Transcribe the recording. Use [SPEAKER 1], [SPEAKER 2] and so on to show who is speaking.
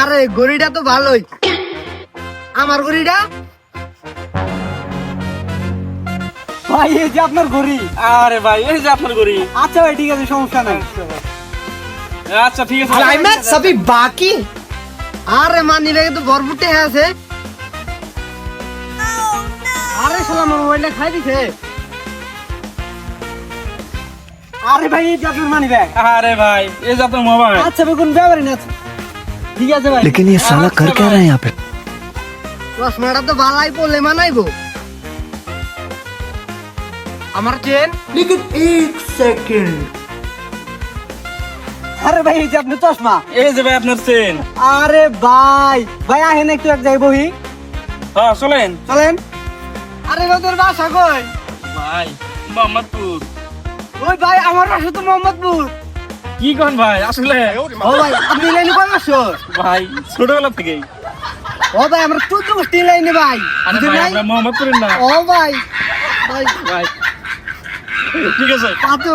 [SPEAKER 1] আরে গড়িটা তো ভালোই, আমার গড়িটা।
[SPEAKER 2] ভাই এই যে আপনার ঘড়ি।
[SPEAKER 3] আরে ভাই এই যে আপনার গড়ি।
[SPEAKER 2] আচ্ছা ভাই ঠিক আছে, সমস্যা নাই।
[SPEAKER 3] আচ্ছা ঠিক আছে।
[SPEAKER 1] ক্লাইম্যাক্স अभी বাকি। আরে মানি ব্যাগে তো ভরপুর টাকা আছে। আরে শালা আমার মোবাইলটা খাই দিছে।
[SPEAKER 2] আরে ভাই এই যে আপনার মানি ব্যাগ।
[SPEAKER 3] আরে ভাই এই যে আপনার মোবাইল।
[SPEAKER 2] আচ্ছা ভাই কোন ব্যাপারই না, ঠিক আছে ভাই।
[SPEAKER 4] लेकिन ये साला कर क्या रहा है यहाँ पे?
[SPEAKER 1] চশমাটা তো ভালাই পড়লে মানাইবো। আমার চেন।
[SPEAKER 4] लेकिन एक सेकंड
[SPEAKER 2] আরে ভাই এই যে আপনার চশমা।
[SPEAKER 3] এই যে ভাই আপনার চেন।
[SPEAKER 2] আরে ভাই ভাই আহেন একটু এক জায়গায় বহি।
[SPEAKER 3] হ্যাঁ চলেন।
[SPEAKER 2] চলেন।
[SPEAKER 1] আরে তোর বাসা কই?
[SPEAKER 3] ভাই মোহাম্মদপুর।
[SPEAKER 1] ওই ভাই আমার বাসা তো মোহাম্মদপুর।
[SPEAKER 3] কি কোন ভাই আসলে?
[SPEAKER 1] ও ভাই আপনি লাইনে কোন আসো?
[SPEAKER 3] ভাই ছোটবেলা থেকেই।
[SPEAKER 1] ও ভাই আমরা তো গোষ্ঠী লাইনে ভাই।
[SPEAKER 3] আরে
[SPEAKER 1] বুঝেন
[SPEAKER 3] ভাই
[SPEAKER 1] নাই?
[SPEAKER 3] আমরা মোহাম্মদপুরের না।
[SPEAKER 1] ও ভাই ভাই
[SPEAKER 3] ভাই ঠিক আছে।
[SPEAKER 1] পাতো